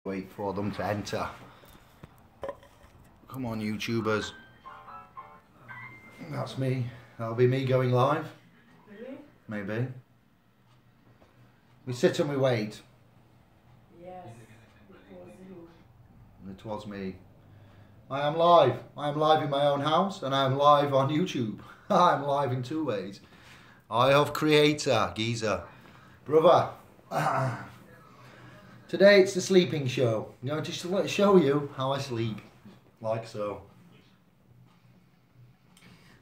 Wait for them to enter. Come on, YouTubers. That's me. That'll be me going live. Really? Maybe. We sit and we wait. Yes, it was you. It was me. I am live. I am live in my own house and I am live on YouTube. I'm live in two ways. I have creator, geezer. Brother. Today it's the sleeping show. I'm going to show you how I sleep. Like so.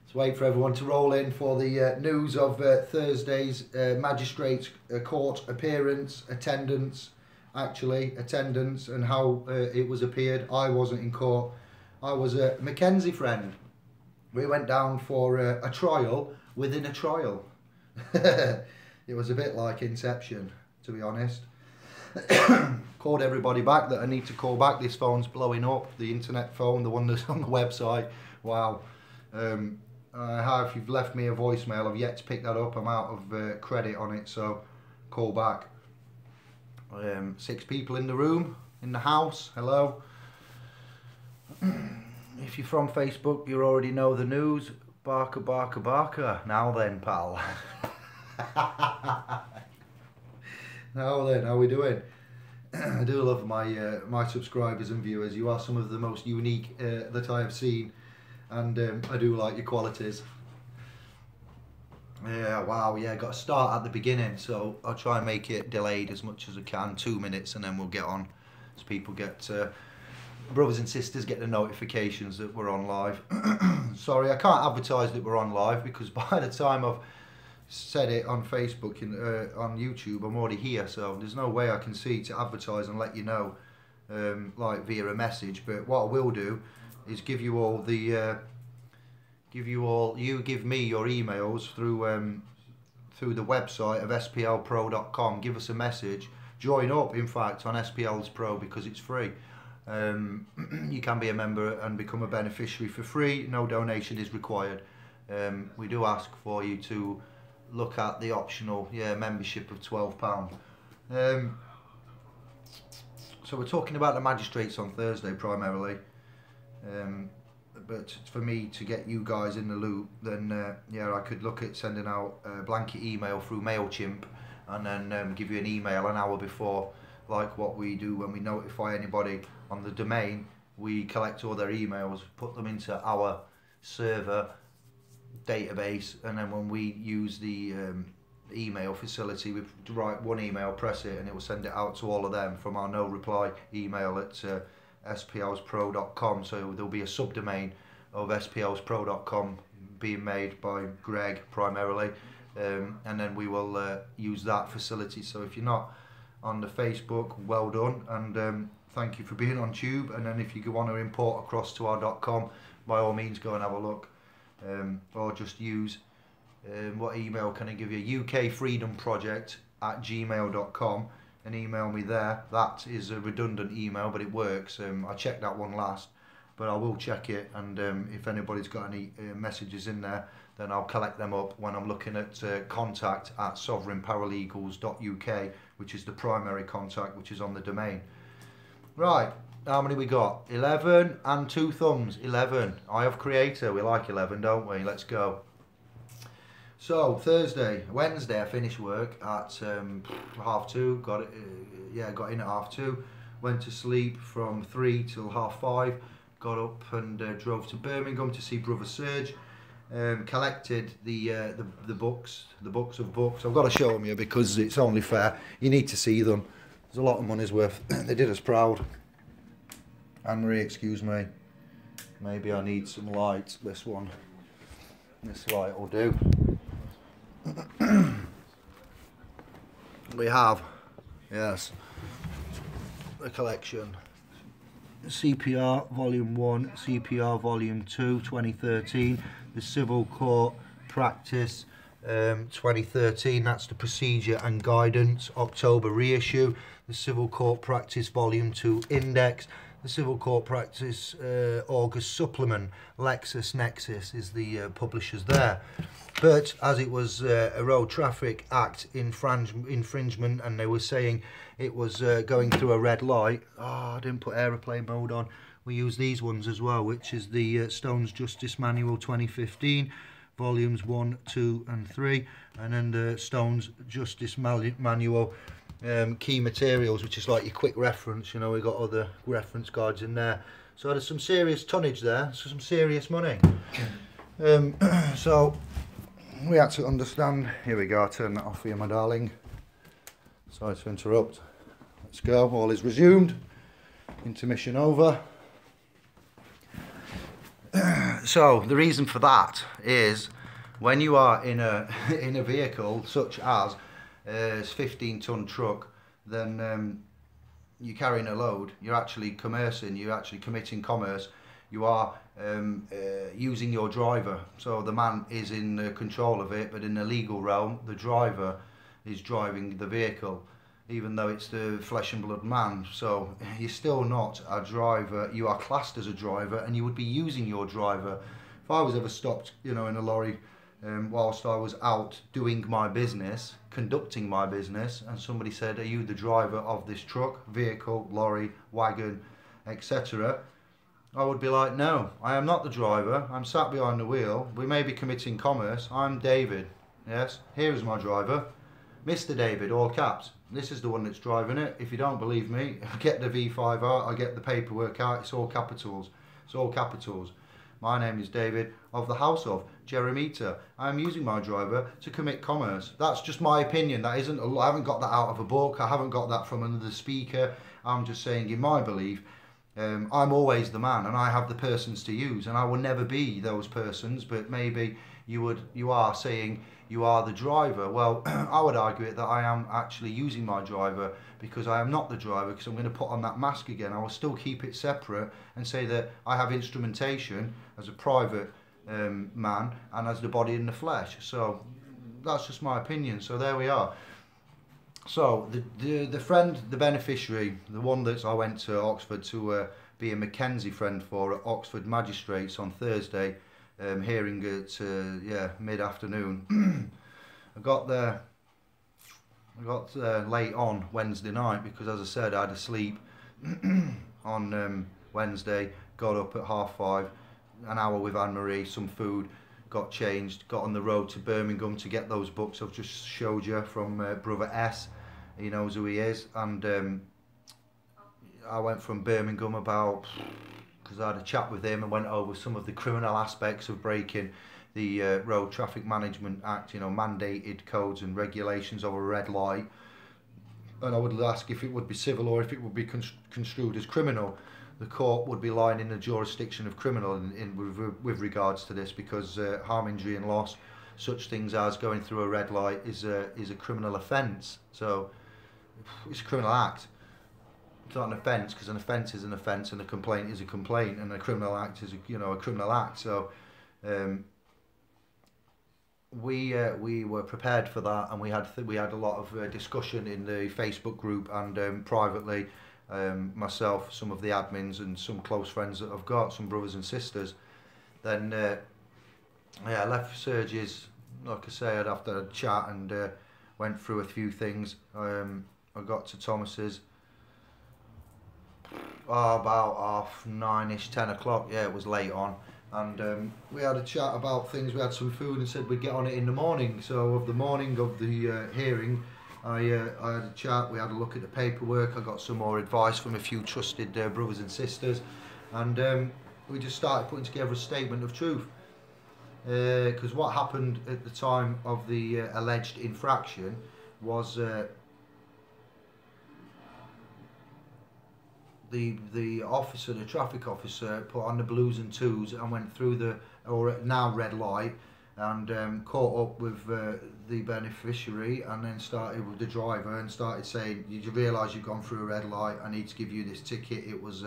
Let's wait for everyone to roll in for the news of Thursday's Magistrates Court appearance, attendance, and how it was appeared. I wasn't in court. I was a Mackenzie friend. We went down for a trial within a trial. It was a bit like Inception, to be honest. Called everybody back that I need to call back. This phone's blowing up. The internet phone, the one that's on the website. Wow. If you've left me a voicemail, I've yet to pick that up. I'm out of credit on it, so call back. 6 people in the room, in the house. Hello. If you're from Facebook, you already know the news. Barker, Barker, Barker. Now then, pal. Now then, how we doing? I do love my my subscribers and viewers. You are some of the most unique that I have seen, and I do like your qualities. Yeah, wow, yeah, got to start at the beginning, so I'll try and make it delayed as much as I can, 2 minutes, and then we'll get on, as people get, brothers and sisters get the notifications that we're on live. Sorry, I can't advertise that we're on live, because by the time I've said it on Facebook and on YouTube, I'm already here, so there's no way I can see to advertise and let you know, like via a message. But what I will do is give you all the, you give me your emails through the website of splpro.com. Give us a message. Join up, in fact, on SPL's Pro, because it's free. You can be a member and become a beneficiary for free. No donation is required. We do ask for you to look at the optional membership of £12. So we're talking about the magistrates on Thursday primarily, but for me to get you guys in the loop, then I could look at sending out a blanket email through MailChimp, and then give you an email an hour before, like what we do when we notify anybody on the domain. We collect all their emails, put them into our server database, and then when we use the email facility, we write one email, press it, and it will send it out to all of them from our no reply email at splspro.com. so there'll be a subdomain of splspro.com being made by Greg primarily, and then we will use that facility. So if you're not on the Facebook, well done, and thank you for being on Tube. And then if you want to import across to our .com, by all means go and have a look. Or just use, what email can I give you? ukfreedomproject@gmail.com, and email me there. That is a redundant email, but it works. I checked that one last, but I will check it, and if anybody's got any messages in there, then I'll collect them up when I'm looking at contact@sovereignparalegals.uk, which is the primary contact, which is on the domain. Right. How many we got? 11 and 2 thumbs. 11. I have creator. We like 11, don't we? Let's go. So Wednesday, I finished work at 2:30. Got it. Got in at 2:30. Went to sleep from 3 till 5:30. Got up and drove to Birmingham to see Brother Serge. Collected the books of books. I've got to show them you because it's only fair. You need to see them. There's a lot of money's worth. They did us proud. Anne-Marie, excuse me. Maybe I need some light. This light will do. We have, yes, the collection. CPR Volume 1, CPR Volume 2, 2013. The Civil Court Practice 2013. That's the Procedure and Guidance October reissue. The Civil Court Practice Volume 2 Index. the Civil Court Practice August supplement. LexisNexis is the publishers there. But as it was a Road Traffic Act infringement, and they were saying it was going through a red light. I didn't put aeroplane mode on. We use these ones as well, which is the Stones Justice Manual 2015, volumes 1, 2 and 3, and then the Stones Justice Manual key materials, which is like your quick reference. You know, we got other reference guides in there. So there's some serious tonnage there, so some serious money. So we had to understand. Here we go, I'll turn that off for you, my darling. Sorry to interrupt. Let's go, all is resumed. Intermission over. So the reason for that is when you are in a vehicle such as a 15-ton truck, then you're carrying a load, you're actually commercing, you're actually committing commerce, you are using your driver. So the man is in control of it, but in the legal realm, the driver is driving the vehicle, even though it's the flesh and blood man. So you're still not a driver, you are classed as a driver, and you would be using your driver. If I was ever stopped, you know, in a lorry whilst I was out doing my business, conducting my business, and somebody said, are you the driver of this truck, vehicle, lorry, wagon, etc., I would be like, no, I am not the driver, I'm sat behind the wheel, we may be committing commerce, I'm David, yes, here is my driver, Mr. David, all caps, this is the one that's driving it. If you don't believe me, get the V5 out, I get the paperwork out, it's all capitals, it's all capitals. My name is David, of the house of Jeremita. I am using my driver to commit commerce. That's just my opinion. That isn't. I haven't got that out of a book. I haven't got that from another speaker. I'm just saying, in my belief, I'm always the man, and I have the persons to use, and I will never be those persons. But maybe you are saying you are the driver. Well, I would argue it that I am actually using my driver, because I am not the driver, because I'm going to put on that mask again. I will still keep it separate and say that I have instrumentation as a private man and as the body in the flesh. So that's just my opinion. So there we are. So the friend, the beneficiary, the one that I went to Oxford to be a Mackenzie friend for at Ox-Ford Magistrates on Thursday, hearing at mid-afternoon. I got there late on Wednesday night because, as I said, I had to sleep on Wednesday, got up at 5:30, an hour with Anne-Marie, some food, got changed, got on the road to Birmingham to get those books I've just showed you from Brother S. He knows who he is, and I went from Birmingham because I had a chat with him and went over some of the criminal aspects of breaking the Road Traffic Management Act, you know, mandated codes and regulations of a red light. And I would ask if it would be civil or if it would be construed as criminal. The court would be lying in the jurisdiction of criminal with regards to this, because harm, injury and loss, such things as going through a red light, is a criminal offence. So it's a criminal act. It's not an offence, because an offence is an offence and a complaint is a complaint, and a criminal act is a criminal act. So we were prepared for that, and we had a lot of discussion in the Facebook group and privately. Myself, some of the admins, and some close friends that I've got, some brothers and sisters. Then I left Serge's, like I say, I'd have to chat and went through a few things. I got to Thomas's about 9ish, 10 o'clock. Yeah, it was late on, and we had a chat about things. We had some food and said we'd get on it in the morning. So of the morning of the hearing, I had a chat, we had a look at the paperwork, I got some more advice from a few trusted brothers and sisters, and we just started putting together a statement of truth. Because what happened at the time of the alleged infraction was the officer, the traffic officer, put on the blues and twos and went through the now red light, and caught up with the beneficiary, and then started with the driver and started saying, "Did you realise you've gone through a red light? I need to give you this ticket. It was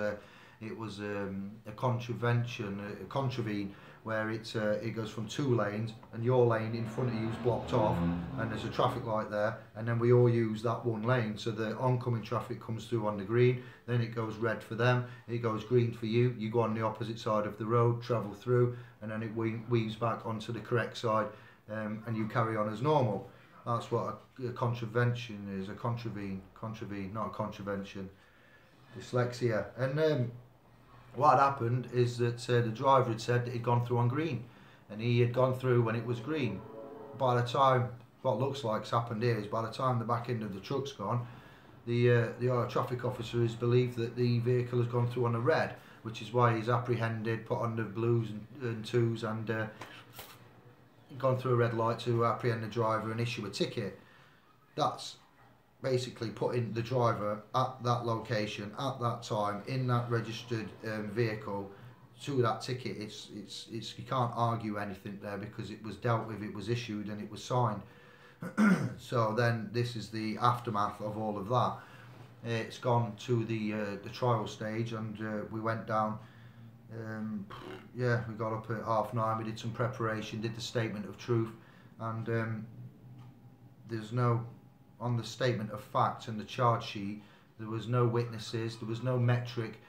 it was a contravene, where it goes from 2 lanes, and your lane in front of you is blocked off, and there's a traffic light there, and then we all use that 1 lane. So the oncoming traffic comes through on the green, then it goes red for them, it goes green for you. You go on the opposite side of the road, travel through, and then it weaves back onto the correct side, and you carry on as normal. That's what a contravention is. A contravene, not a contravention. Dyslexia. And what had happened is that the driver had said that he'd gone through on green, and he had gone through when it was green. By the time, what looks like's happened here is, by the time the back end of the truck's gone, the traffic officer has believed that the vehicle has gone through on a red, which is why he's apprehended, put on the blues and 2s, and gone through a red light to apprehend the driver and issue a ticket. That's basically putting the driver at that location at that time in that registered vehicle to that ticket. It's you can't argue anything there, because it was dealt with, it was issued, and it was signed. So then this is the aftermath of all of that. It's gone to the trial stage, and we went down. Yeah, we got up at 9:30. We did some preparation, did the statement of truth, and there's no, on the statement of facts and the charge sheet, there was no witnesses, there was no metric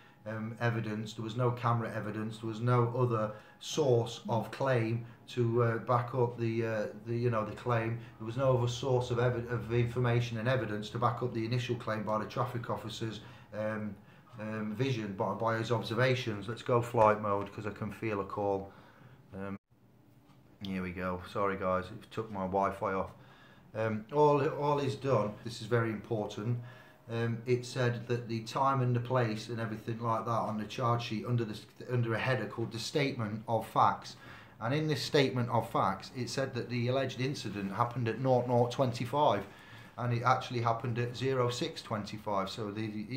evidence, there was no camera evidence, there was no other source of claim to back up the claim. There was no other source of information and evidence to back up the initial claim by the traffic officer's vision, by his observations. Let's go flight mode, because I can feel a call. Here we go. Sorry guys, it took my Wi-Fi off. All is done. This is very important. It said that the time and the place and everything like that on the charge sheet under a header called the statement of facts. And in this statement of facts, it said that the alleged incident happened at 00:25, and it actually happened at 06:25. So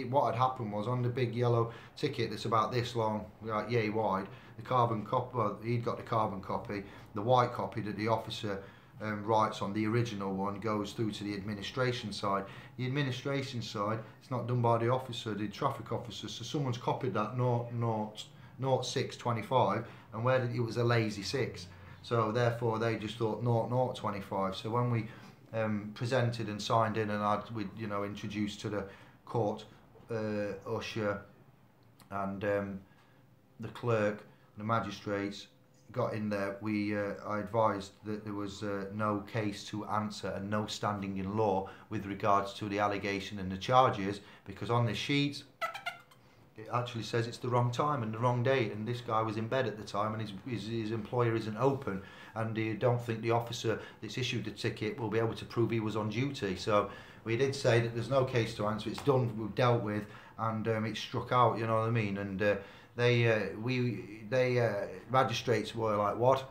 what had happened was, on the big yellow ticket that's about this long, like yay wide, the carbon copy, well, he'd got the carbon copy, the white copy that the officer writes on, the original one, goes through to the administration side. The administration side, it's not done by the officer, the traffic officer, so someone's copied that 06:25, and where it was a lazy 6, so therefore they just thought 00:25. So when we presented and signed in, and we introduced to the court usher and the clerk, the magistrates, got in there, I advised that there was no case to answer and no standing in law with regards to the allegation and the charges, because on this sheet it actually says it's the wrong time and the wrong date, and this guy was in bed at the time, and his employer isn't open, and you don't think the officer that's issued the ticket will be able to prove he was on duty. So we did say that there's no case to answer, it's done, we've dealt with, and it's struck out, you know what I mean. And magistrates were like, what?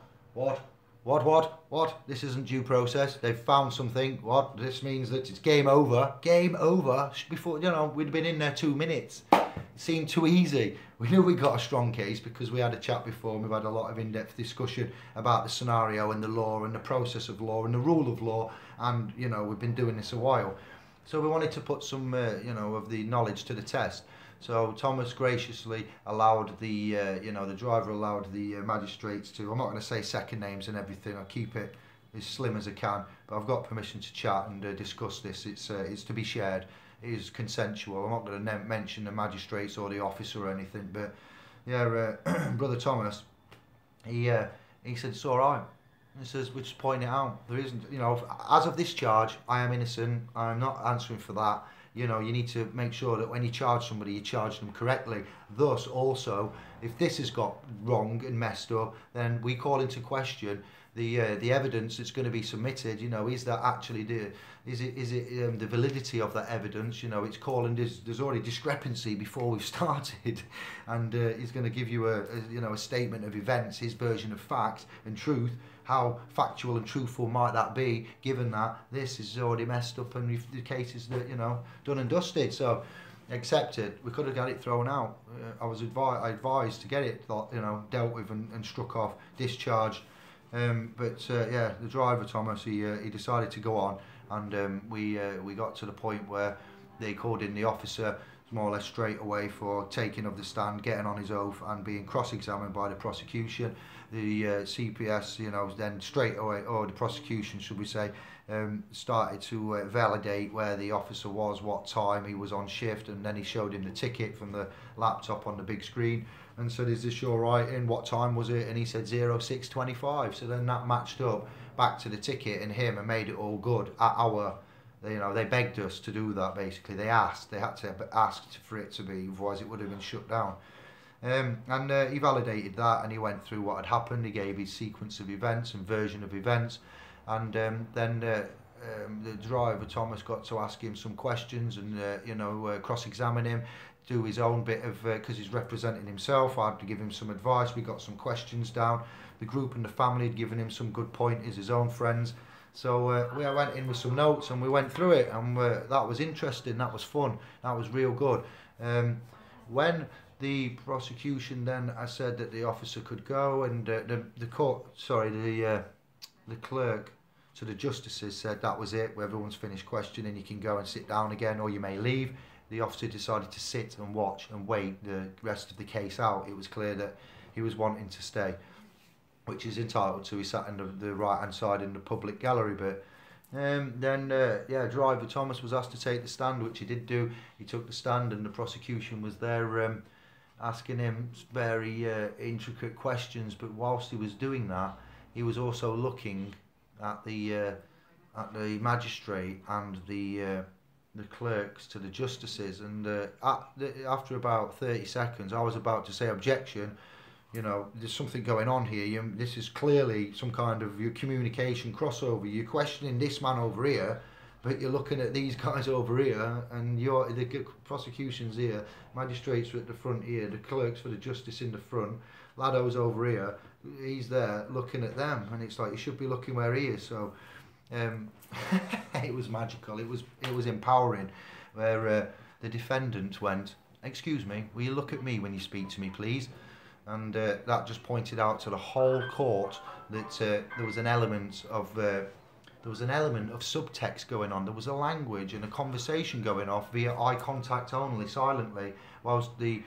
This isn't due process. They've found something. What? This means that it's game over. Game over. Before, we'd been in there 2 minutes. It seemed too easy. We knew we got a strong case because we had a chat before, and we've had a lot of in-depth discussion about the scenario and the law and the process of law and the rule of law, and we've been doing this a while. So we wanted to put some of the knowledge to the test. So Thomas graciously allowed the driver allowed the magistrates to, I'm not going to say second names and everything, I'll keep it as slim as I can, but I've got permission to chat and discuss this. It's to be shared. It is consensual. I'm not going to mention the magistrates or the officer or anything, but yeah, Brother Thomas, he said it's all right. He says, we're just pointing it out. There isn't, as of this charge, I am innocent. I'm not answering for that. You need to make sure that when you charge somebody, you charge them correctly. Thus, also, if this has got wrong and messed up, then we call into question the evidence that's going to be submitted. Is that actually the validity of that evidence? It's calling there's already discrepancy before we've started, and he's going to give you a statement of events, his version of facts and truth. How factual and truthful might that be, given that this is already messed up and the case is done and dusted? So accepted. We could have got it thrown out. I advised to get it dealt with and struck off, discharged. But yeah, the driver Thomas, he decided to go on, and we got to the point where they called in the officer more or less straight away for taking of the stand, getting on his oath and being cross-examined by the prosecution. The CPS, you know, then straight away, or the prosecution should we say, started to validate where the officer was, what time he was on shift, and then he showed him the ticket from the laptop on the big screen and said, is this your writing, what time was it? And he said 06:25. So then that matched up back to the ticket and him and made it all good at our, you know, they begged us to do that basically. They had to ask for it to be, otherwise it would have been shut down. He validated that, and he went through what had happened. He gave his sequence of events and version of events, and then the driver Thomas got to ask him some questions and you know, cross-examine him, do his own bit of, because he's representing himself. I had to give him some advice. We got some questions down. The group and the family had given him some good pointers, his own friends. So we went in with some notes and we went through it, and that was interesting, that was fun, that was real good. When the prosecution then, I said that the officer could go, and the clerk to the justices said that was it, everyone's finished questioning, you can go and sit down again or you may leave. The officer decided to sit and watch and wait the rest of the case out. It was clear that he was wanting to stay, which is entitled to. He sat in the right hand side in the public gallery bit. Driver Thomas was asked to take the stand, which he did do. He took the stand, and the prosecution was there asking him very intricate questions, but whilst he was doing that, he was also looking at the magistrate and the clerks to the justices, and after about 30 seconds I was about to say objection. You know, there's something going on here. This is clearly some kind of your communication crossover. You're questioning this man over here, but you're looking at these guys over here, and the prosecution's here, magistrates are at the front here, the clerks for the justice in the front, Laddo's over here, he's there looking at them, and it's like you should be looking where he is. So it was magical. It was empowering, where the defendant went, "Excuse me, will you look at me when you speak to me, please?" And that just pointed out to the whole court that there was an element of subtext going on. There was a language and a conversation going off via eye contact only, silently, whilst the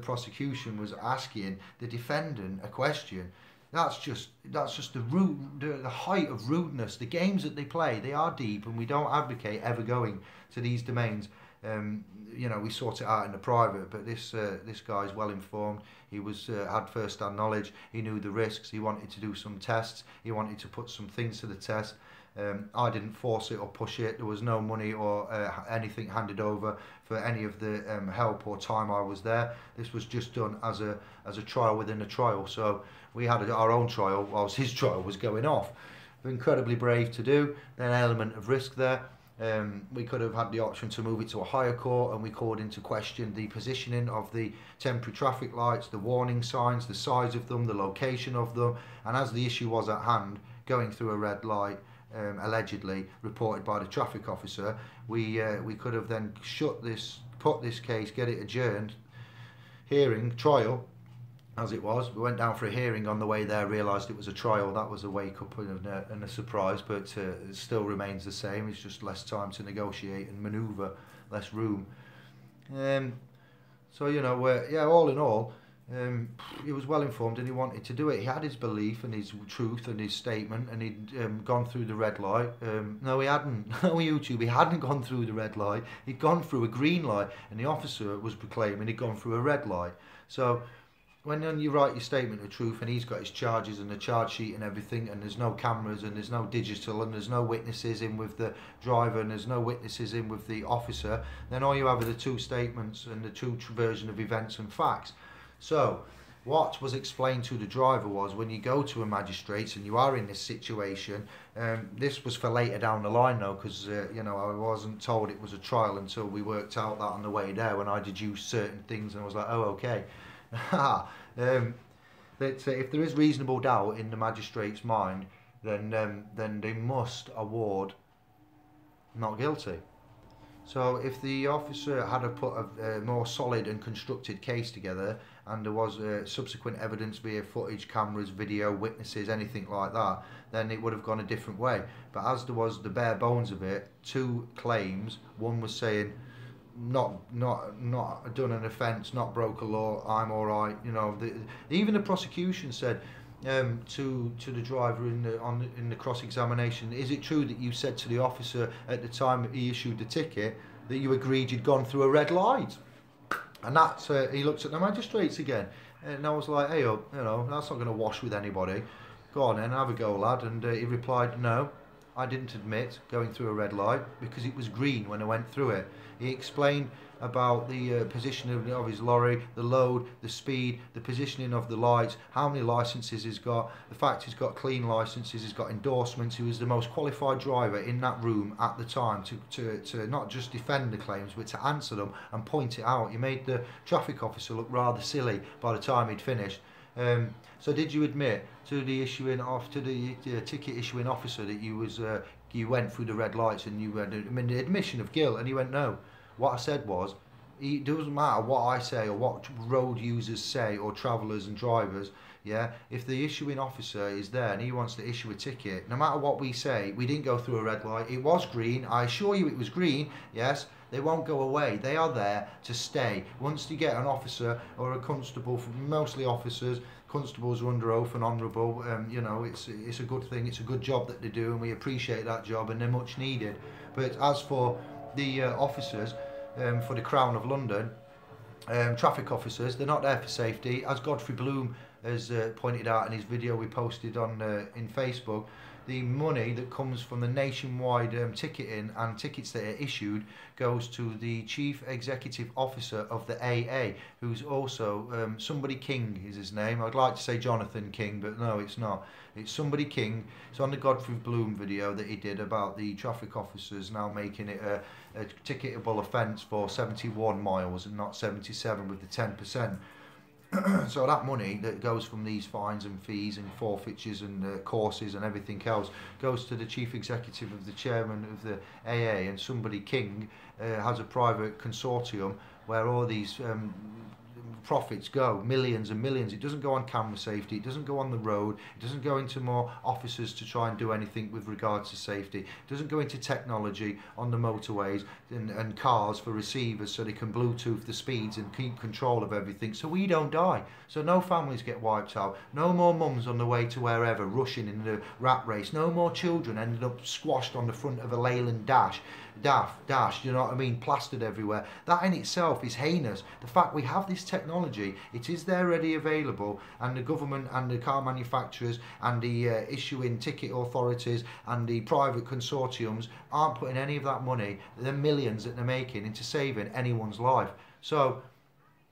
prosecution was asking the defendant a question. That's just the height of rudeness. The games that they play, they are deep, and we don't advocate ever going to these domains. We sort it out in the private, but this guy's well informed. He had first-hand knowledge. He knew the risks. He wanted to do some tests. He wanted to put some things to the test. I didn't force it or push it. There was no money or anything handed over for any of the help or time I was there. This was just done as a trial within a trial. So we had our own trial whilst his trial was going off. Incredibly brave to do. Then an element of risk there. We could have had the option to move it to a higher court, and we called into question the positioning of the temporary traffic lights, the warning signs, the size of them, the location of them, and as the issue was at hand, going through a red light, allegedly reported by the traffic officer, we could have then put this case, get it adjourned, trial, as it was. We went down for a hearing. On the way there, realised it was a trial. That was a wake-up and a surprise, but it still remains the same. It's just less time to negotiate and manoeuvre, less room. All in all, he was well informed and he wanted to do it. He had his belief and his truth and his statement, and he'd gone through the red light. No, he hadn't. No, YouTube, he hadn't gone through the red light. He'd gone through a green light, and the officer was proclaiming he'd gone through a red light. So when you write your statement of truth, and he's got his charges and the charge sheet and everything, and there's no cameras and there's no digital and there's no witnesses in with the driver and there's no witnesses in with the officer, then all you have are the two statements and the two version of events and facts. So what was explained to the driver was, when you go to a magistrate and you are in this situation, this was for later down the line though, because I wasn't told it was a trial until we worked out that on the way there, when I deduced certain things and I was like, oh, okay. That if there is reasonable doubt in the magistrate's mind, then they must award not guilty. So if the officer had put a more solid and constructed case together, and there was subsequent evidence via footage, cameras, video, witnesses, anything like that, then it would have gone a different way. But as there was the bare bones of it, two claims, one was saying not done an offence, not broke a law, I'm all right. You know, even the prosecution said to the driver in the cross examination, is it true that you said to the officer at the time he issued the ticket that you agreed you'd gone through a red light? And that's he looked at the magistrates again, and I was like, hey, you know, that's not going to wash with anybody. Go on then, have a go, lad. And he replied, no, I didn't admit going through a red light because it was green when I went through it. He explained about the position of his lorry, the load, the speed, the positioning of the lights, how many licenses he's got, the fact he's got clean licenses, he's got endorsements. He was the most qualified driver in that room at the time to not just defend the claims but to answer them and point it out. He made the traffic officer look rather silly by the time he'd finished. So did you admit to the ticket issuing officer that you went through the red lights and you had the admission of guilt? And he went, no. What I said was, it doesn't matter what I say or what road users say or travellers and drivers, yeah, if the issuing officer is there and he wants to issue a ticket, no matter what we say, we didn't go through a red light, it was green, I assure you it was green, yes, they won't go away, they are there to stay. Once you get an officer or a constable, mostly officers, constables are under oath and honourable, you know, it's a good thing, it's a good job that they do and we appreciate that job and they're much needed. But as for the officers for the Crown of London, traffic officers, they're not there for safety. As Godfrey Bloom has pointed out in his video we posted on in Facebook, the money that comes from the nationwide ticketing and tickets that are issued goes to the Chief Executive Officer of the AA, who's also somebody King is his name. I'd like to say Jonathan King, but no, it's not. It's somebody King. It's on the Godfrey Bloom video that he did about the traffic officers now making it a ticketable offence for 71 miles and not 77 with the 10%. So that money that goes from these fines and fees and forfeitures and courses and everything else goes to the chief executive of the chairman of the AA, and somebody King has a private consortium where all these profits go, millions and millions. It doesn't go on camera safety, it doesn't go on the road, it doesn't go into more officers to try and do anything with regards to safety, it doesn't go into technology on the motorways and cars for receivers so they can Bluetooth the speeds and keep control of everything so we don't die, so no families get wiped out, no more mums on the way to wherever rushing in the rat race, no more children ended up squashed on the front of a Leyland dash, you know what I mean, plastered everywhere. That in itself is heinous. The fact we have this technology, it is there ready available, and the government and the car manufacturers and the issuing ticket authorities and the private consortiums aren't putting any of that money, the millions that they're making, into saving anyone's life. So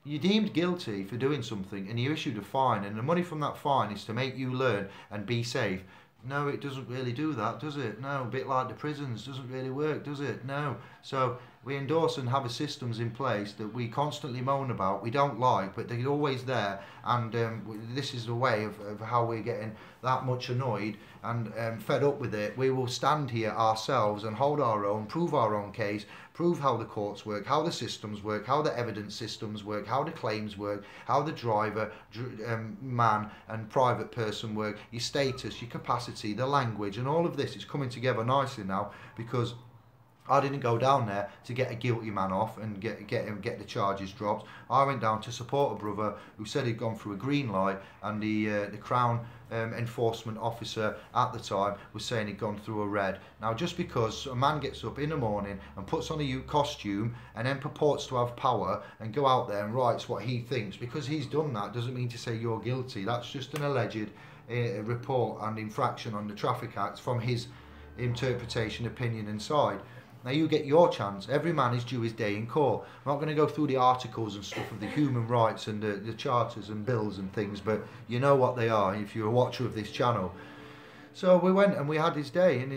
you're deemed guilty for doing something and you're issued a fine, and the money from that fine is to make you learn and be safe. No, it doesn't really do that, does it? No, a bit like the prisons, doesn't really work, does it? No. So we endorse and have systems in place that we constantly moan about, we don't like, but they're always there, and this is the way of how we're getting that much annoyed and fed up with it. We will stand here ourselves and hold our own, prove our own case, prove how the courts work, how the systems work, how the evidence systems work, how the claims work, how the driver, man and private person work, your status, your capacity, the language, and all of this is coming together nicely now, because I didn't go down there to get a guilty man off and get the charges dropped. I went down to support a brother who said he'd gone through a green light, and the Crown enforcement officer at the time was saying he'd gone through a red. Now, just because a man gets up in the morning and puts on a costume and then purports to have power and go out there and writes what he thinks, because he's done that doesn't mean to say you're guilty. That's just an alleged report and infraction on the Traffic Act from his interpretation, opinion and side. Now you get your chance. Every man is due his day in court. I'm not going to go through the articles and stuff of the human rights and the charters and bills and things, but you know what they are if you're a watcher of this channel. So we went and we had his day, and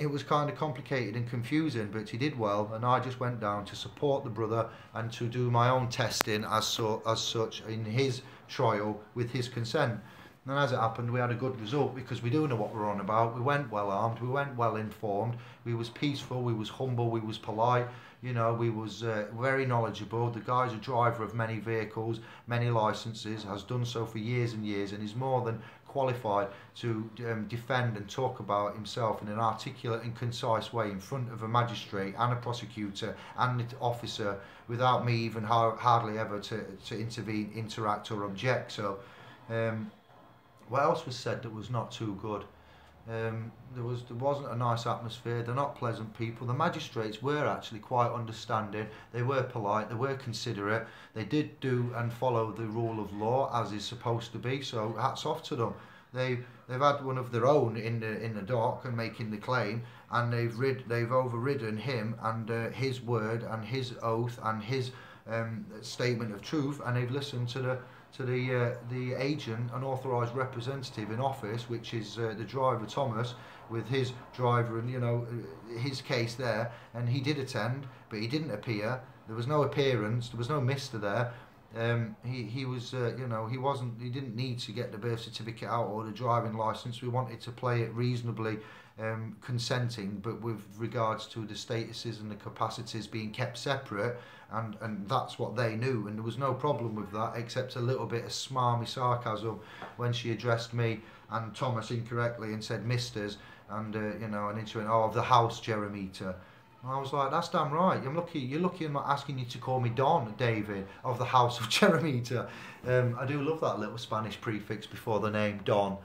it was kind of complicated and confusing, but he did well, and I just went down to support the brother and to do my own testing as such in his trial with his consent. And as it happened, we had a good result, because we do know what we're on about. We went well armed, we went well informed, we was peaceful, we was humble, we was polite, you know, we was very knowledgeable. The guy's a driver of many vehicles, many licenses, has done so for years and years, and is more than qualified to defend and talk about himself in an articulate and concise way in front of a magistrate and a prosecutor and an officer without me even hardly ever to intervene, interact or object. So what else was said that was not too good? There wasn't a nice atmosphere. They're not pleasant people. The magistrates were actually quite understanding. They were polite. They were considerate. They did do and follow the rule of law as is supposed to be. So hats off to them. They've had one of their own in the dock and making the claim, and they've overridden him and his word and his oath and his statement of truth, and they've listened to the agent and authorised representative in office, which is the driver Thomas, with his driver and his case there, and he did attend, but he didn't appear. There was no appearance. There was no Mister there. He was he didn't need to get the birth certificate out or the driving licence. We wanted to play it reasonably consenting, but with regards to the statuses and the capacities being kept separate, and that's what they knew, and there was no problem with that, except a little bit of smarmy sarcasm when she addressed me and Thomas incorrectly and said Misters, and and she went, "Oh, of the house, Jeremita." And I was like, "That's damn right. You're lucky I'm not asking you to call me Don, David, of the house of Jeremita." I do love that little Spanish prefix before the name, Don.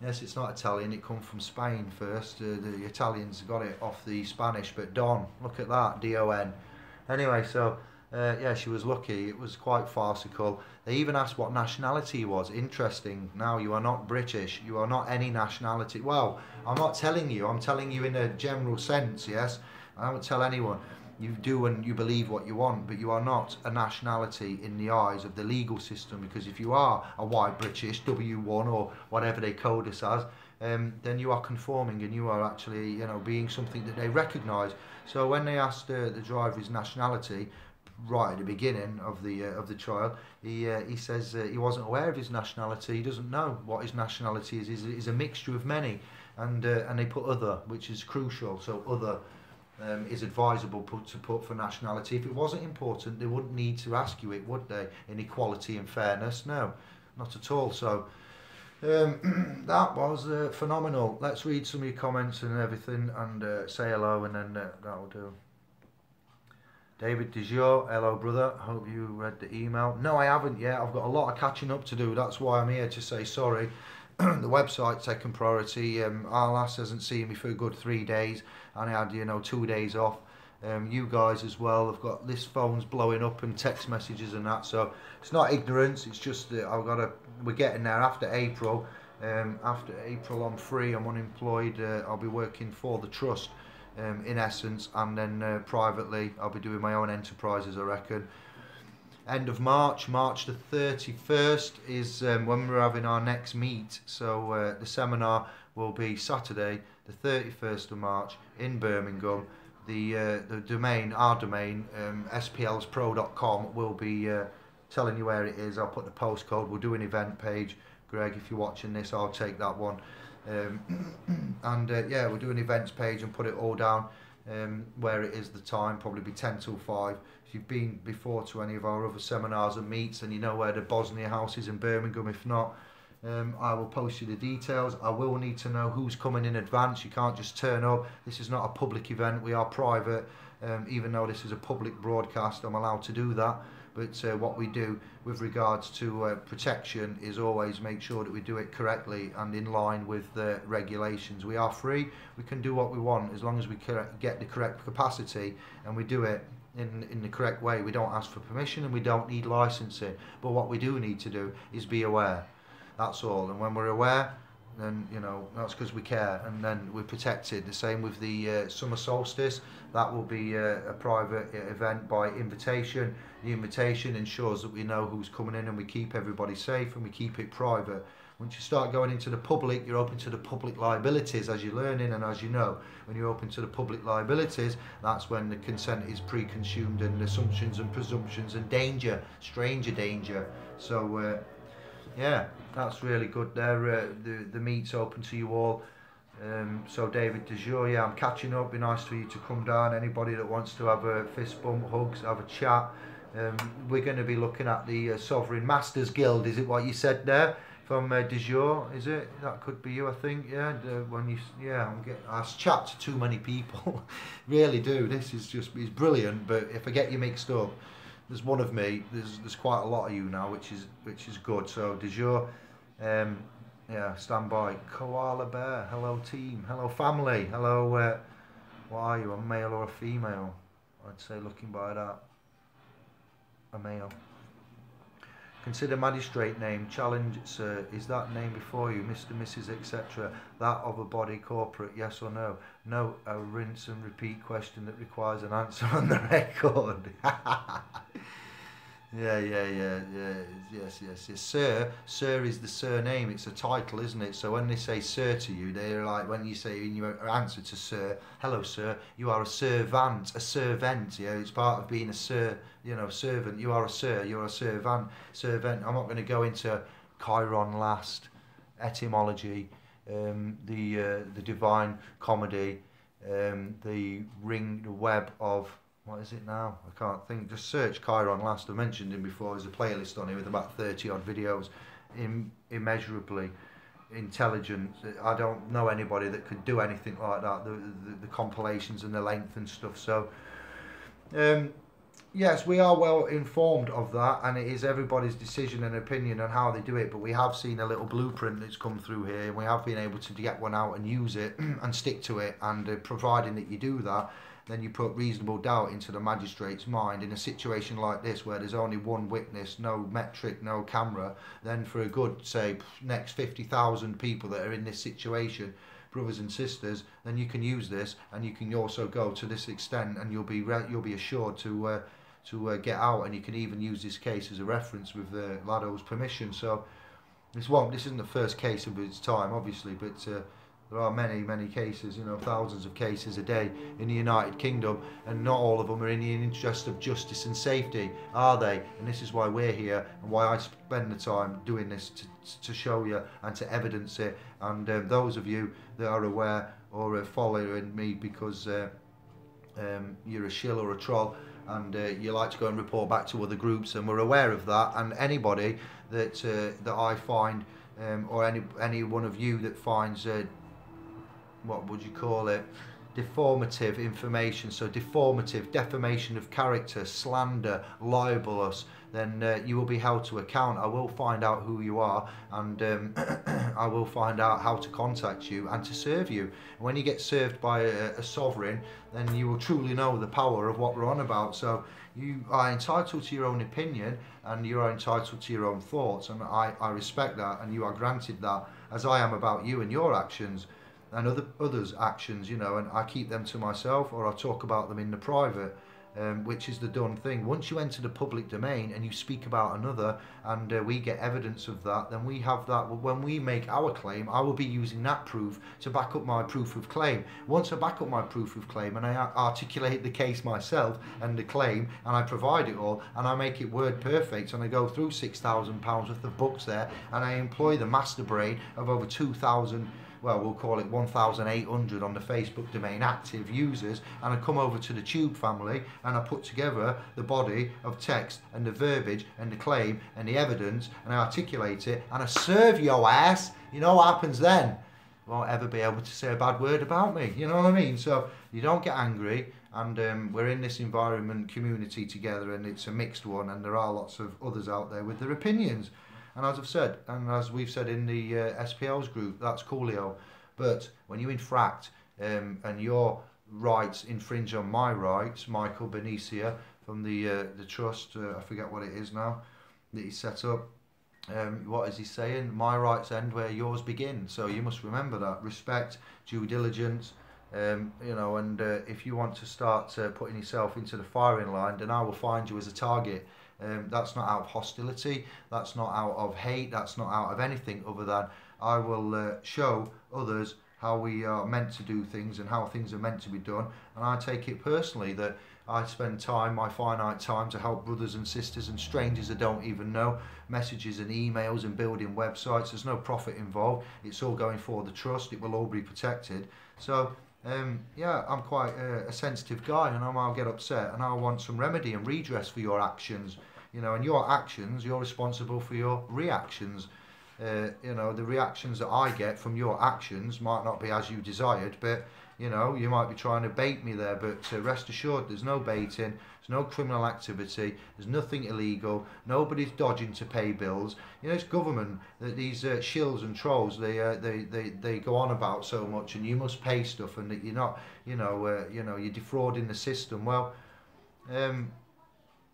Yes, it's not Italian, it comes from Spain first. The Italians got it off the Spanish, but Don, look at that, D-O-N. Anyway, so yeah, she was lucky. It was quite farcical. They even asked what nationality he was. Interesting. Now, you are not British. You are not any nationality. Well, I'm not telling you. I'm telling you in a general sense, yes? I don't tell anyone. You do and you believe what you want, but you are not a nationality in the eyes of the legal system, because if you are a white British, W1 or whatever they code us as, then you are conforming and you are actually, being something that they recognise. So when they asked the driver his nationality, right at the beginning of the trial, he says he wasn't aware of his nationality. He doesn't know what his nationality is. He's a mixture of many, and they put other, which is crucial. So other is advisable to put for nationality. If it wasn't important, they wouldn't need to ask you it, would they? In equality and fairness, no, not at all. So that was phenomenal. Let's read some of your comments and everything, and say hello, and then that'll do. David DeJour, hello brother, hope you read the email. No, I haven't yet. I've got a lot of catching up to do. That's why I'm here to say sorry. The website's taken priority. Our lass hasn't seen me for a good 3 days, and I had 2 days off. You guys as well have got this phone's blowing up and text messages and that, so it's not ignorance, it's just that we're getting there. After April I'm free, I'm unemployed. I'll be working for the trust in essence, and then privately I'll be doing my own enterprises, I reckon. End of March the 31st is when we're having our next meet. So the seminar will be Saturday the 31st of March in Birmingham. The domain, our domain, splspro.com, will be telling you where it is. I'll put the postcode. We'll do an event page. Greg, if you're watching this, I'll take that one. Yeah, we'll do an events page and put it all down, where it is, the time, probably be 10 till 5. If you've been before to any of our other seminars and meets, and you know where the Bosnia House is in Birmingham, if not, I will post you the details. I will need to know who's coming in advance. You can't just turn up. This is not a public event. We are private. Even though this is a public broadcast, I'm allowed to do that. But what we do with regards to protection is always make sure that we do it correctly and in line with the regulations. We are free. We can do what we want as long as we get the correct capacity, and we do it in the correct way. We don't ask for permission and we don't need licensing. But what we do need to do is be aware. That's all. And when we're aware, then that's because we care, and then we're protected. The same with the summer solstice. That will be a private event by invitation. The invitation ensures that we know who's coming in, and we keep everybody safe, and we keep it private. Once you start going into the public, you're open to the public liabilities, as you're learning, and as you know, when you're open to the public liabilities, that's when the consent is pre-consumed, and assumptions and presumptions and danger, stranger danger. So yeah, that's really good there. The meet's open to you all. So David DeJour, yeah, I'm catching up. Be nice for you to come down. Anybody that wants to have a fist bump, hugs, have a chat. We're going to be looking at the Sovereign Masters Guild. Is it what you said there? from de jour, is it? That could be you, I think. Yeah, I chat to too many people. Really do. This is just, it's brilliant. But if I get you mixed up, there's one of me. There's quite a lot of you now, which is good. So de jour, yeah, stand by. Koala bear. Hello team. Hello family. Hello. What are you? A male or a female? I'd say looking by that, a male. Consider magistrate name, challenge, sir, is that name before you, Mr, Mrs, etc. That of a body corporate, yes or no? No, a rinse and repeat question that requires an answer on the record. Yes. Sir is the surname, it's a title, isn't it? So when they say sir to you, they're like, when you say in your answer to sir, hello sir, you are a servant, yeah, it's part of being a sir, you know, servant, you are a sir, you're a servant. I'm not going to go into Chiron last, etymology, the divine comedy, the web of, what is it now? I can't think. Just search Chiron last. I mentioned him before. There's a playlist on here with about 30 odd videos. Immeasurably intelligent. I don't know anybody that could do anything like that. The compilations and the length and stuff. So, yes, we are well informed of that, and it is everybody's decision and opinion on how they do it. But we have seen a little blueprint that's come through here, and we have been able to get one out and use it and stick to it. And providing that you do that, then you put reasonable doubt into the magistrate's mind in a situation like this where there's only one witness, no metric, no camera. Then for a good, say, next 50,000 people that are in this situation, brothers and sisters, then you can use this, and you can also go to this extent, and you'll be assured to get out, and you can even use this case as a reference with Lado's permission. So this isn't the first case of its time, obviously, but there are many cases, you know, thousands of cases a day in the United Kingdom, and not all of them are in the interest of justice and safety, are they? And this is why we're here, and why I spend the time doing this, to show you and to evidence it. And those of you that are aware or are following me because you're a shill or a troll, and you like to go and report back to other groups, and we're aware of that. And anybody that I find, or any one of you that finds what would you call it, deformative information, so deformative, defamation of character, slander, libelous, then you will be held to account. I will find out who you are, and I will find out how to contact you and to serve you. When you get served by a sovereign, then you will truly know the power of what we're on about. So you are entitled to your own opinion, and you are entitled to your own thoughts, and I respect that, and you are granted that, as I am about you and your actions and others' actions, you know, and I keep them to myself, or I talk about them in the private, which is the done thing. Once you enter the public domain and you speak about another, and we get evidence of that, then we have that. When we make our claim, I will be using that proof to back up my proof of claim. Once I back up my proof of claim and I articulate the case myself and the claim, and I provide it all, and I make it word perfect, and I go through £6,000 worth of books there, and I employ the master brain of over 2,000, well, we'll call it 1,800 on the Facebook domain active users, and I come over to the Tube family, and I put together the body of text and the verbiage and the claim and the evidence, and I articulate it, and I serve your ass. You know what happens then? You won't ever be able to say a bad word about me. You know what I mean? So you don't get angry, and we're in this environment community together, and it's a mixed one, and there are lots of others out there with their opinions. And as I've said, and as we've said in the SPL's group, that's coolio. But when you infract and your rights infringe on my rights, Michael Benicia from the trust, I forget what it is now, that he set up, what is he saying? My rights end where yours begin. So you must remember that. Respect, due diligence, you know, and if you want to start putting yourself into the firing line, then I will find you as a target. That's not out of hostility, that's not out of hate, that's not out of anything other than I will show others how we are meant to do things and how things are meant to be done. And I take it personally that I spend time, my finite time, to help brothers and sisters and strangers I don't even know, messages and emails and building websites. There's no profit involved, it's all going for the trust, it will all be protected. So yeah, I'm quite a sensitive guy, and I'll get upset, and I'll want some remedy and redress for your actions, you know, and your actions, you're responsible for your reactions. you know, the reactions that I get from your actions might not be as you desired, but you know, you might be trying to bait me there, but rest assured there's no baiting, there's no criminal activity, there's nothing illegal, nobody's dodging to pay bills. You know, it's government that these shills and trolls, they go on about so much, and you must pay stuff, and that you're not, you know, you're defrauding the system. Well,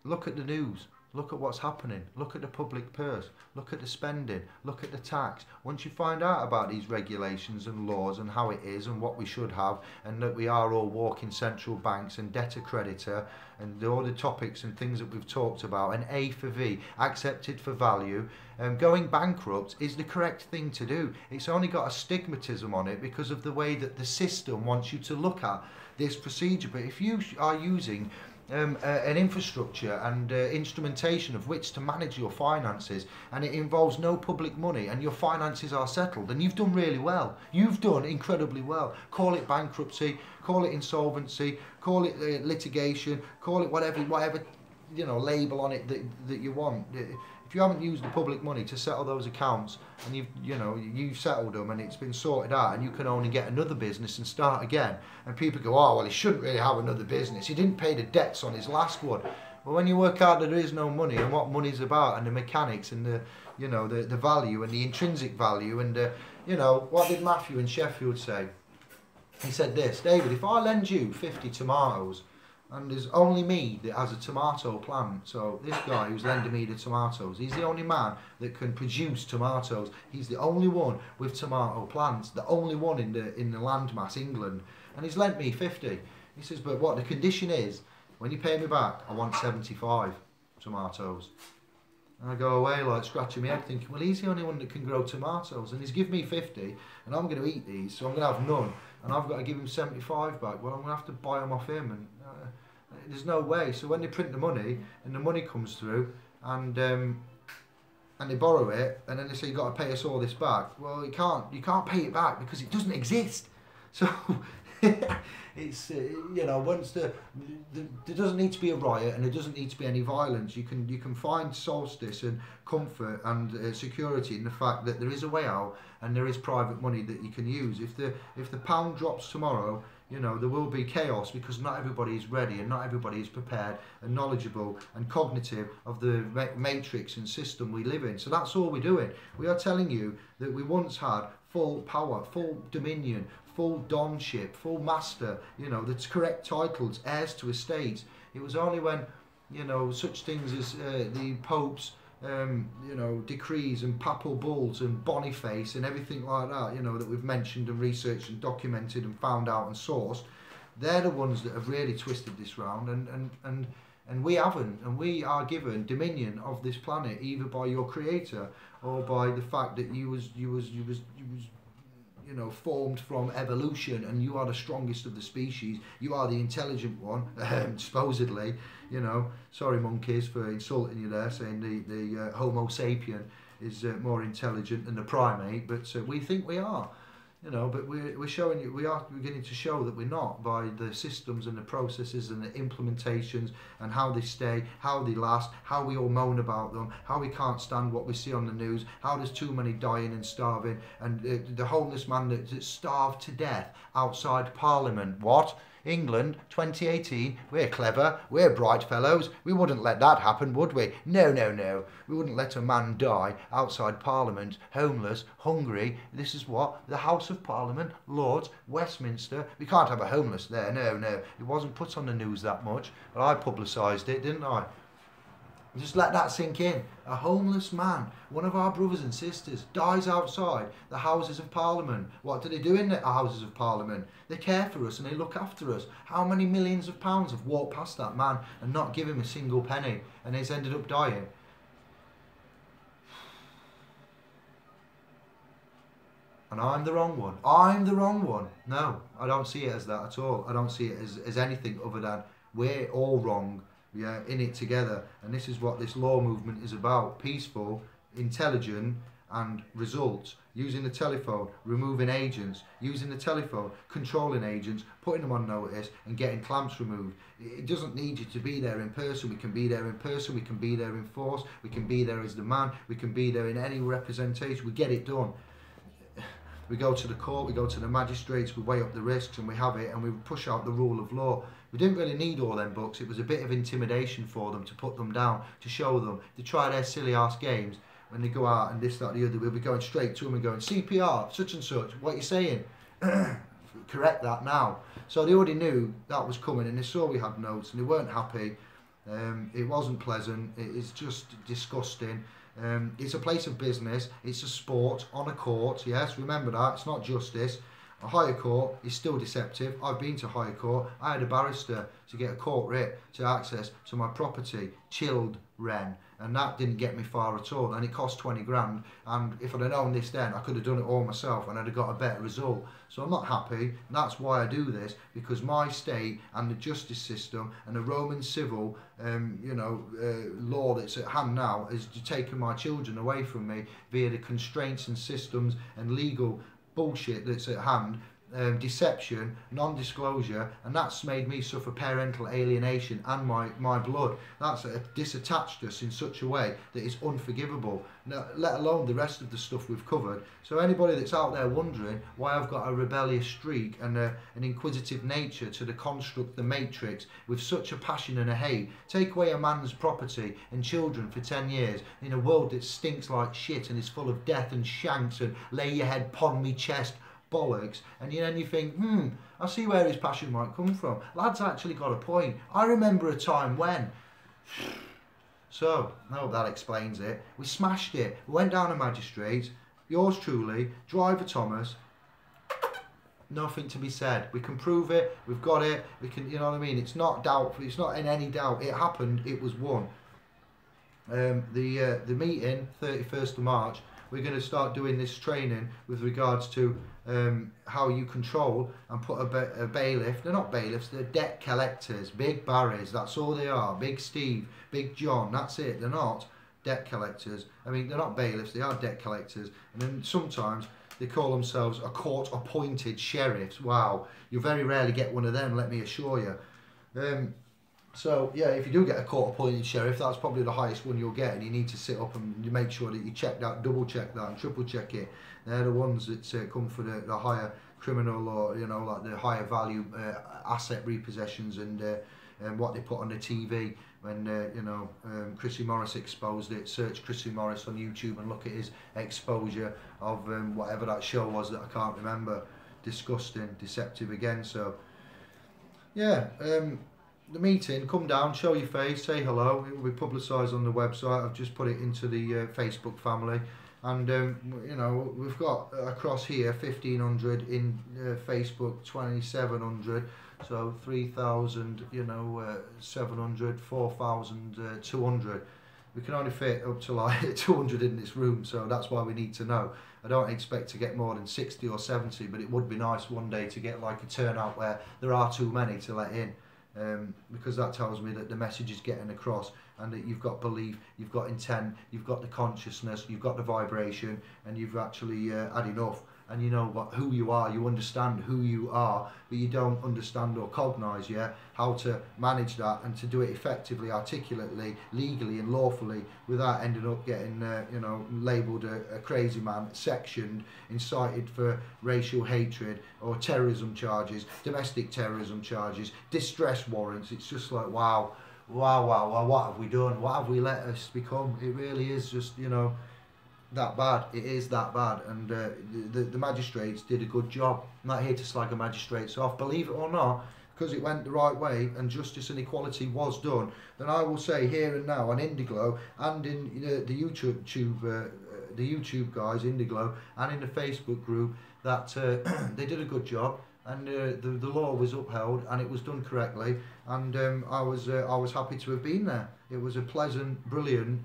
look at the news. Look at what's happening. Look at the public purse. Look at the spending. Look at the tax. Once you find out about these regulations and laws and how it is and what we should have, and that we are all walking central banks and debtor creditor and all the topics and things that we've talked about, and A for V, accepted for value, going bankrupt is the correct thing to do. It's only got a stigmatism on it because of the way that the system wants you to look at this procedure. But if you are using an infrastructure and instrumentation of which to manage your finances, and it involves no public money, and your finances are settled, and you've done really well. You've done incredibly well. Call it bankruptcy, call it insolvency, call it litigation, call it whatever you know, label on it that you want. If you haven't used the public money to settle those accounts, and you've settled them and it's been sorted out, and you can only get another business and start again, and people go, oh well, he shouldn't really have another business, he didn't pay the debts on his last one. Well, when you work out that there is no money, and what money's about, and the mechanics, and the value and the intrinsic value, and you know, what did Matthew in Sheffield say? He said this: David, if I lend you 50 tomatoes, and there's only me that has a tomato plant, so this guy who's lending me the tomatoes, he's the only man that can produce tomatoes. He's the only one with tomato plants, the only one in the landmass England, and he's lent me 50. He says, but what the condition is, when you pay me back, I want 75 tomatoes. And I go away like scratching my head thinking, well, he's the only one that can grow tomatoes, and he's given me 50, and I'm going to eat these, so I'm going to have none, and I've got to give him 75 back. Well, I'm going to have to buy them off him, and there's no way. So when they print the money, and the money comes through, and they borrow it, and then they say, you've got to pay us all this back. Well, you can't pay it back because it doesn't exist. So it's you know, once there doesn't need to be a riot, and there doesn't need to be any violence. You can find solstice and comfort and security in the fact that there is a way out, and there is private money that you can use. If the pound drops tomorrow, you know, there will be chaos, because not everybody is ready, and not everybody is prepared and knowledgeable and cognitive of the matrix and system we live in. So that's all we're doing. We are telling you that we once had full power, full dominion, full donship, full master, you know, the correct titles, heirs to estates. It was only when, you know, such things as the Pope's you know, decrees and papal bulls and Boniface and everything like that, you know, that we've mentioned and researched and documented and found out and sourced, they're the ones that have really twisted this round, and we haven't, and we are given dominion of this planet either by your creator or by the fact that you was you know, formed from evolution, and you are the strongest of the species, you are the intelligent one, supposedly, you know. Sorry monkeys for insulting you there, saying the Homo sapien is more intelligent than the primate, but we think we are, you know, but we're showing you, we are beginning to show that we're not, by the systems and the processes and the implementations and how they stay, how they last, how we all moan about them, how we can't stand what we see on the news, how there's too many dying and starving, and the homeless man that starved to death outside Parliament. What? England, 2018, we're clever, we're bright fellows, we wouldn't let that happen, would we? No, no, no, we wouldn't let a man die outside Parliament, homeless, hungry. This is what? The House of Parliament, Lords, Westminster. We can't have a homeless there, no, no. It wasn't put on the news that much, but I publicised it, didn't I? Just let that sink in. A homeless man, one of our brothers and sisters, dies outside the Houses of Parliament. What do they do in the Houses of Parliament? They care for us and they look after us. How many millions of pounds have walked past that man and not give him a single penny, and he's ended up dying? And I'm the wrong one. I'm the wrong one. No, I don't see it as that at all. I don't see it as anything other than we're all wrong. Yeah, in it together, and this is what this law movement is about: peaceful, intelligent, and results, using the telephone, removing agents, using the telephone, controlling agents, putting them on notice and getting clamps removed. It doesn't need you to be there in person. We can be there in person, we can be there in force, we can be there as the man, we can be there in any representation. We get it done. We go to the court, we go to the magistrates, we weigh up the risks and we have it, and we push out the rule of law. We didn't really need all them books. It was a bit of intimidation for them to put them down, to show them, to try their silly ass games. When they go out and this, that, the other, we'll be going straight to them and going, CPR, such and such, what are you saying? Correct that now. So they already knew that was coming, and they saw we had notes and they weren't happy. It wasn't pleasant. It is just disgusting. It's a place of business. It's a sport on a court. Yes, remember that. It's not justice. A higher court is still deceptive. I've been to higher court. I had a barrister to get a court writ to access to my property, children, and that didn't get me far at all, and it cost 20 grand, and if I'd have known this then, I could have done it all myself and I'd have got a better result. So I'm not happy, and that's why I do this, because my state and the justice system and the Roman civil law that's at hand now is taking my children away from me via the constraints and systems and legal bullshit that's at hand, deception, non-disclosure, and that's made me suffer parental alienation and my blood. That's disattached us in such a way that it's unforgivable, now, let alone the rest of the stuff we've covered. So anybody that's out there wondering why I've got a rebellious streak and an inquisitive nature to the construct, the matrix, with such a passion and a hate, take away a man's property and children for 10 years in a world that stinks like shit and is full of death and shanks and lay your head pon me chest bollocks, and then you think, I see where his passion might come from. Lad's actually got a point. I remember a time when. So, I hope that explains it. We smashed it. We went down to magistrates. Yours truly, Driver Thomas. Nothing to be said. We can prove it. We've got it. We can, you know what I mean? It's not doubtful. It's not in any doubt. It happened. It was won. The meeting, 31st of March. We're going to start doing this training with regards to how you control and put a bailiff. They're not bailiffs, they're debt collectors, big Barrys, that's all they are. Big Steve, Big John, that's it. They're not debt collectors. I mean, they're not bailiffs, they are debt collectors. And then sometimes they call themselves a court-appointed sheriffs. Wow, you very rarely get one of them, let me assure you. So yeah, if you do get a court-appointed sheriff, that's probably the highest one you'll get, and you need to sit up and you make sure that you check that, double check that, and triple check it. They're the ones that come for the higher criminal, or like the higher value asset repossessions and what they put on the TV. When Chrissy Morris exposed it, search Chrissy Morris on YouTube and look at his exposure of whatever that show was that I can't remember. Disgusting, deceptive again. So yeah. The meeting, come down, show your face, say hello. It will be publicised on the website. I've just put it into the Facebook family, and we've got across here 1,500 in Facebook, 2,700, so 3,000, 700, 4,200. We can only fit up to like 200 in this room, so that's why we need to know. I don't expect to get more than 60 or 70, but it would be nice one day to get like a turnout where there are too many to let in. Because that tells me that the message is getting across, and that you've got belief, you've got intent, you've got the consciousness, you've got the vibration, and you've actually had enough, and you know who you are, you understand who you are, but you don't understand or cognise yet how to manage that and to do it effectively, articulately, legally and lawfully, without ending up getting labelled a crazy man, sectioned, incited for racial hatred or terrorism charges, domestic terrorism charges, distress warrants. It's just like, wow, what have we done? What have we let us become? It really is just, that bad. It is that bad, and the magistrates did a good job. I'm not here to slag the magistrates off, believe it or not, because it went the right way and justice and equality was done. Then I will say here and now on Indiglo and in the YouTube guys, Indiglo, and in the Facebook group, that they did a good job, and the law was upheld and it was done correctly, and I was happy to have been there. It was a pleasant, brilliant,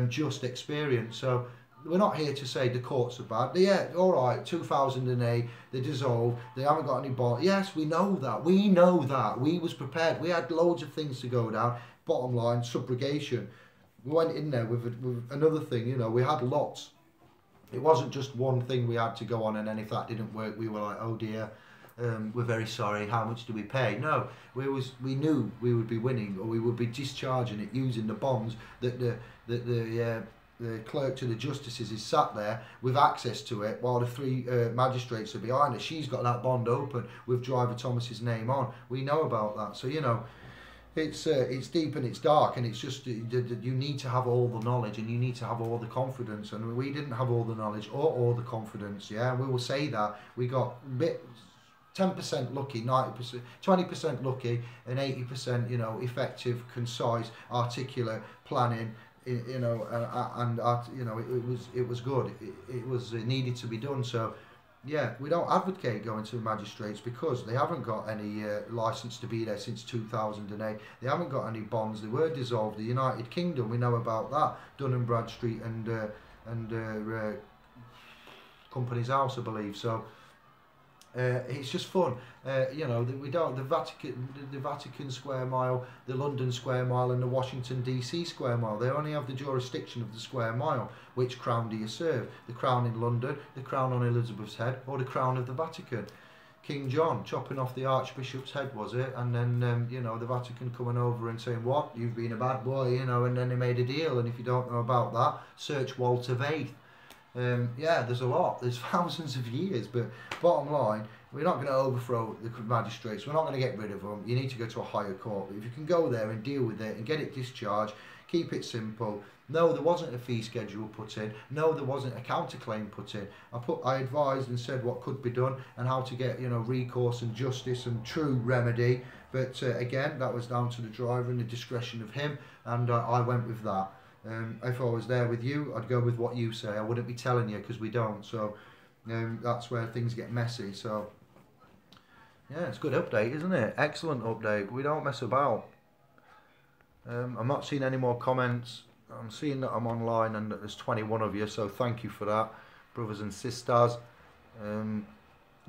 just experience. So we're not here to say the courts are bad. Yeah, all right, 2008, they dissolved, they haven't got any bond. Yes, we know that. We know that. We was prepared. We had loads of things to go down. Bottom line, subrogation. We went in there with another thing, we had lots It wasn't just one thing we had to go on, and then if that didn't work, we were like, oh dear, we're very sorry, how much do we pay? No, we knew we would be winning, or we would be discharging it using the bonds that the clerk to the justices is sat there with access to it, while the three magistrates are behind it. She's got that bond open with Driver Thomas's name on. We know about that, so you know, it's deep and it's dark, and it's just you need to have all the knowledge and you need to have all the confidence, and we didn't have all the knowledge or all the confidence. Yeah, we will say that we got a bit 10% lucky, 90%, 20% lucky, and 80%, you know, effective, concise, articulate planning. You know, and you know, it was good. It needed to be done. So yeah, we don't advocate going to the magistrates because they haven't got any license to be there since 2008. They haven't got any bonds. They were dissolved. The United Kingdom, we know about that. Dun & Bradstreet and Company's House, I believe. So it's just fun. You know, we don't, the Vatican Square Mile, the London Square Mile and the Washington DC Square Mile, they only have the jurisdiction of the Square Mile. Which crown do you serve? The crown in London, the crown on Elizabeth's head, or the crown of the Vatican? King John chopping off the Archbishop's head, was it? And then, you know, the Vatican coming over and saying, what, you've been a bad boy, you know, and then they made a deal. And if you don't know about that, search Walter Vaith. Yeah, there's a lot. There's thousands of years, but bottom line, we're not going to overthrow the magistrates. We're not going to get rid of them. You need to go to a higher court. But if you can go there and deal with it and get it discharged, keep it simple. No, there wasn't a fee schedule put in. No, there wasn't a counterclaim put in. I advised and said what could be done and how to get, you know, recourse and justice and true remedy. But again, that was down to the driver and the discretion of him, and I went with that. If I was there with you, I'd go with what you say. I wouldn't be telling you because we don't. So that's where things get messy. So yeah, it's a good update, isn't it? Excellent update. We don't mess about. I'm not seeing any more comments. I'm seeing that I'm online and that there's 21 of you. So thank you for that, brothers and sisters.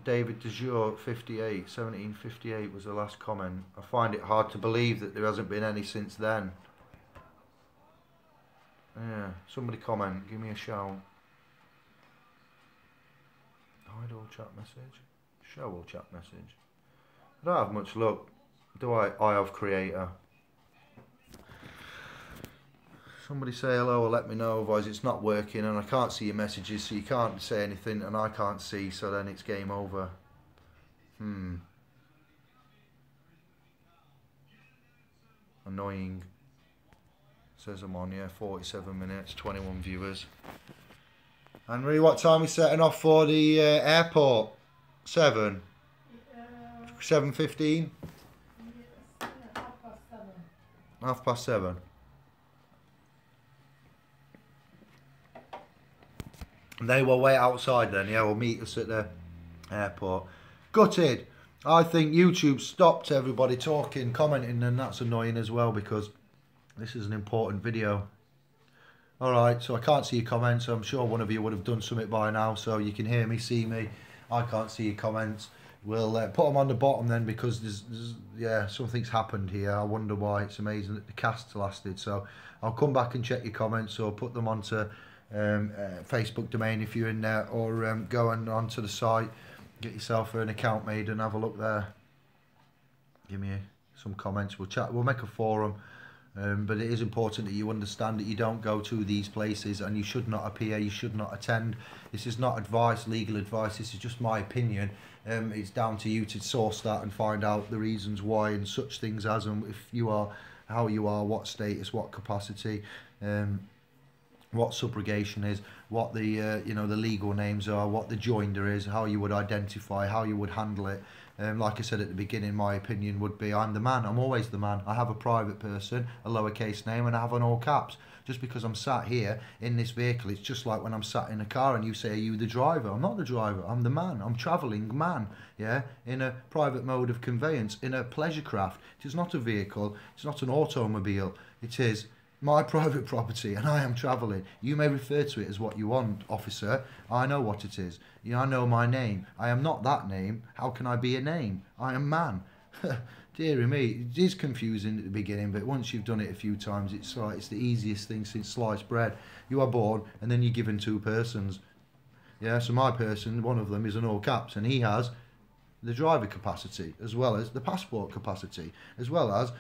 David DeJour 1758 was the last comment. I find it hard to believe that there hasn't been any since then. Yeah, somebody comment, give me a shout. Hide all chat message. Show all chat message. I don't have much luck, do I? I have creator. Somebody say hello or let me know, otherwise it's not working and I can't see your messages, so you can't say anything and I can't see, so then it's game over. Annoying. Says I'm on, yeah, 47 minutes, 21 viewers. Henry, what time are we setting off for the airport? 7? 7:15? Yes, 7:30. 7:30. And they will wait outside then, yeah, will meet us at the airport. Gutted. I think YouTube stopped everybody talking, commenting, and that's annoying as well because this is an important video. Alright, so I can't see your comments. I'm sure one of you would have done something by now, so you can hear me, see me. I can't see your comments. We'll put them on the bottom then because yeah, something's happened here. I wonder why. It's amazing that the cast lasted. So I'll come back and check your comments or put them onto Facebook domain if you're in there, or go onto the site, get yourself an account made and have a look there. Give me some comments. We'll chat. We'll make a forum. But it is important that you understand that you don't go to these places and you should not appear, you should not attend. This is not advice, legal advice, this is just my opinion. It's down to you to source that and find out the reasons why and such things as, and if you are, how you are, what status, what capacity, what subrogation is, what the you know, the legal names are, what the joinder is, how you would identify, how you would handle it. Like I said at the beginning, my opinion would be I'm the man. I'm always the man. I have a private person, a lowercase name, and I have an all caps. Just because I'm sat here in this vehicle, it's just like when I'm sat in a car and you say, are you the driver? I'm not the driver. I'm the man. I'm travelling man, yeah, in a private mode of conveyance, in a pleasure craft. It is not a vehicle. It's not an automobile. It is my private property and I am travelling. You may refer to it as what you want, officer. I know what it is. Yeah, I know my name. I am not that name. How can I be a name? I am man. Dear me, it is confusing at the beginning, but once you've done it a few times, it's like it's the easiest thing since sliced bread. You are born and then you're given two persons. Yeah, so my person, one of them is an all caps, and he has the driver capacity as well as the passport capacity, as well as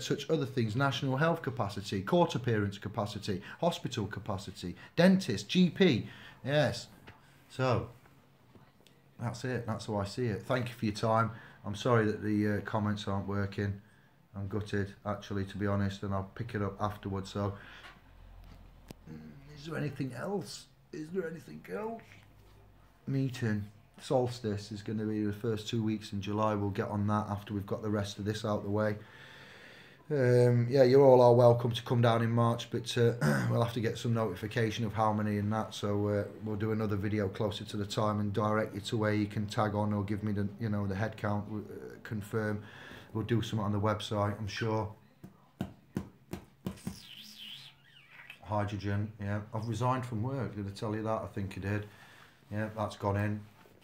such other things: national health capacity, court appearance capacity, hospital capacity, dentist, GP. Yes. So that's it. That's how I see it. Thank you for your time. I'm sorry that the comments aren't working. I'm gutted, actually, to be honest, and I'll pick it up afterwards. So, is there anything else? Is there anything else? Meeting. Solstice is going to be the first 2 weeks in July. We'll get on that after we've got the rest of this out the way. Yeah, you all are welcome to come down in March, but we'll have to get some notification of how many and that. So we'll do another video closer to the time and direct you to where you can tag on or give me the the head count. Confirm. We'll do something on the website, I'm sure. Hydrogen. Yeah, I've resigned from work. Did I tell you that? I think I did. Yeah, that's gone in.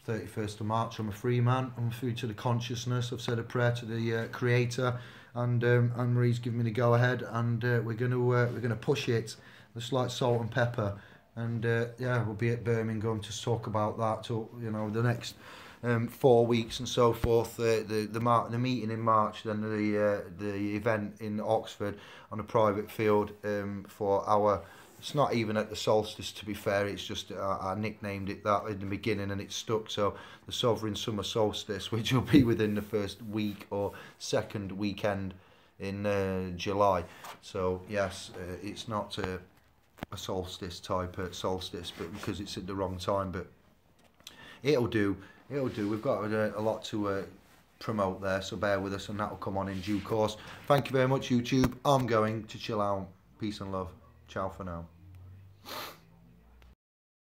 31st of March, I'm a free man. I'm free to the consciousness. I've said a prayer to the Creator, and Anne-Marie's given me the go ahead, and we're gonna push it. Just like salt and pepper, and yeah, we'll be at Birmingham to talk about that. To the next 4 weeks and so forth. The meeting in March, then the event in Oxford on a private field for our. It's not even at the solstice, to be fair. It's just I nicknamed it that in the beginning, and it stuck. So the Sovereign Summer Solstice, which will be within the first week or second weekend in July. So yes, it's not a solstice type solstice, but because it's at the wrong time. But it'll do. It'll do. We've got a lot to promote there, so bear with us, and that will come on in due course. Thank you very much, YouTube. I'm going to chill out. Peace and love. Ciao for now.